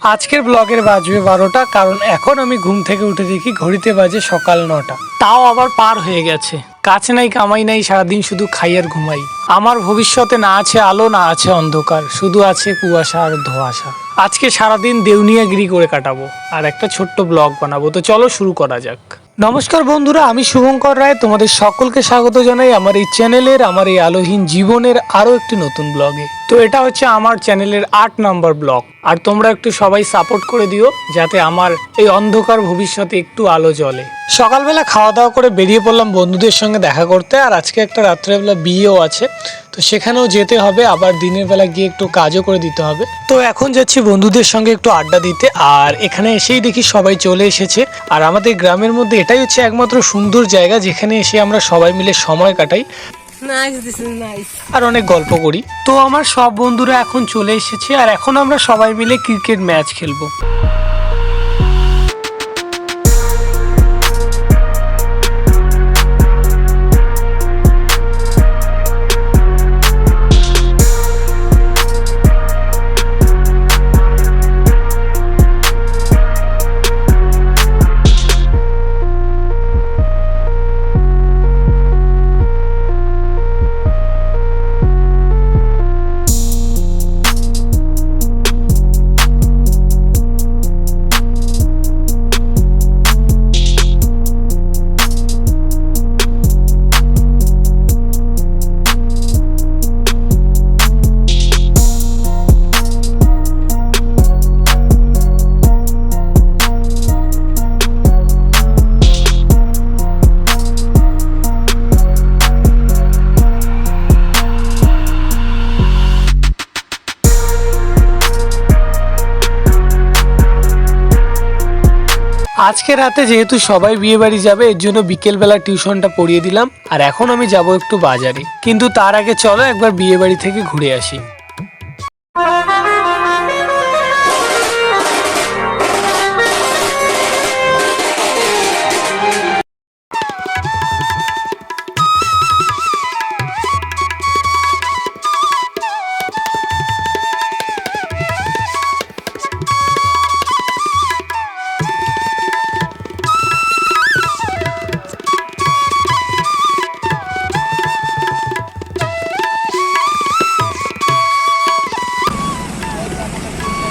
আজকের ব্লগের বাজবে 12টা, কারণ এখন আমি ঘুম থেকে উঠে দেখি ঘড়িতে বাজে সকাল 9টা। তাও আবার পার হয়ে গেছে। কাজ নাই কামাই নাই, সারাদিন শুধু খাই আর ঘুমাই। আমার ভবিষ্যতে না আছে আলো, না আছে অন্ধকার, শুধু আছে কুয়াশা আর ধোঁয়াশা। আজকে সারাদিন দেউনিয়াগিরি করে কাটাবো আর একটা ছোট্ট ব্লগ বানাবো। তো চলো শুরু করা যাক। নমস্কার বন্ধুরা, আমি শুভঙ্কর রায়, তোমাদের সকলকে স্বাগত জানাই আমার এই চ্যানেলের, আমার এই আলোহীন জীবনের আরো একটি নতুন ব্লগে। তো এটা হচ্ছে আমার চ্যানেলের 8 নম্বর ব্লগ, আর তোমরা একটু সবাই সাপোর্ট করে দিও যাতে আমার এই অন্ধকার ভবিষ্যতে একটু আলো জ্বলে। সকালবেলা খাওয়া দাওয়া করে বেরিয়ে পড়লাম বন্ধুদের সঙ্গে দেখা করতে, আর আজকে একটা রাত্রেবেলা বিয়েও আছে, তো সেখানেও যেতে হবে, আবার দিনের বেলা গিয়ে একটু কাজও করে দিতে হবে। তো এখন যাচ্ছি বন্ধুদের সঙ্গে একটু আড্ডা দিতে, আর এখানে এসেই দেখি সবাই চলে এসেছে। আর আমাদের গ্রামের মধ্যে এটাই হচ্ছে একমাত্র সুন্দর জায়গা যেখানে এসে আমরা সবাই মিলে সময় কাটাই আর অনেক গল্প করি। তো আমার সব বন্ধুরা এখন চলে এসেছে, আর এখন আমরা সবাই মিলে ক্রিকেট ম্যাচ খেলবো। আজকে রাতে যেহেতু সবাই বিয়ে বাড়ি যাবে, এর জন্য বিকেলবেলা টিউশনটা পড়িয়ে দিলাম, আর এখন আমি যাব একটু বাজারে। কিন্তু তার আগে চলো একবার বিয়ে বাড়ি থেকে ঘুরে আসি।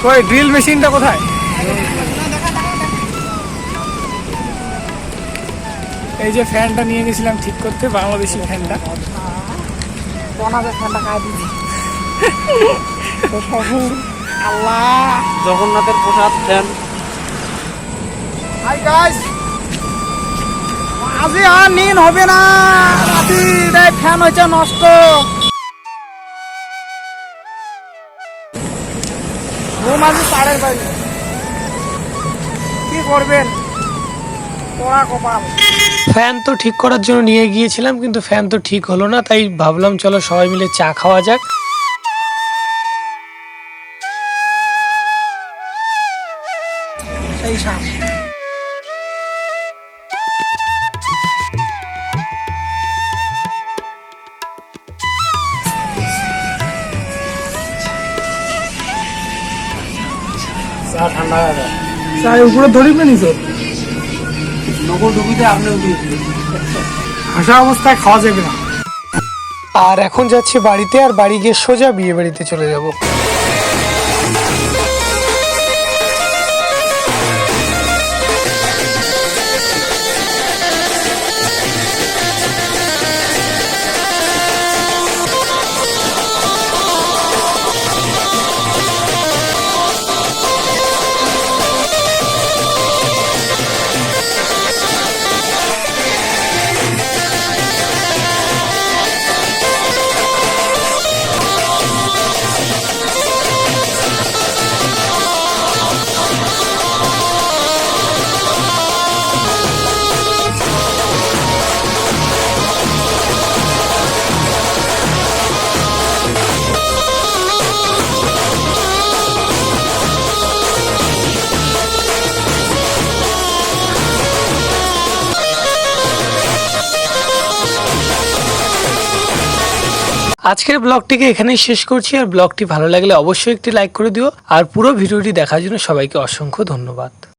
ওই ড্রিল মেশিনটা কোথায়? এই যে ফ্যানটা নিয়ে গেছিলাম ঠিক করতে, বাংলাদেশি ফ্যানটা। আল্লাহ, জগন্নাথের প্রসাদ ফ্যান। হাই গাইস, আজই আর নিন হবে না, রাতি ফ্যান হয়েছে নষ্ট। ঘুম আজ পাড়ের বাড়ি, কি করবেন, পোড়া কপাল। ফ্যান তো ঠিক করার জন্য নিয়ে গিয়েছিলাম, কিন্তু ফ্যান তো ঠিক হলো না, তাই ভাবলাম চলো সবাই মিলে চা খাওয়া যাক। এই সাপ ঠান্ডা হবে, চাই উপরে ধরিবে নিছো, নকল ডুবিতে আপনি হাসা অবস্থায় খাওয়া যাবে না। আর এখন যাচ্ছি বাড়িতে, আর বাড়ি গিয়ে সোজা বিয়ে বাড়িতে চলে যাব। আজকের ব্লগটিকে এখানেই শেষ করছি। আর ব্লগটি ভালো লাগলে অবশ্যই একটি লাইক করে দিও। আর পুরো ভিডিওটি দেখার জন্য সবাইকে অসংখ্য ধন্যবাদ।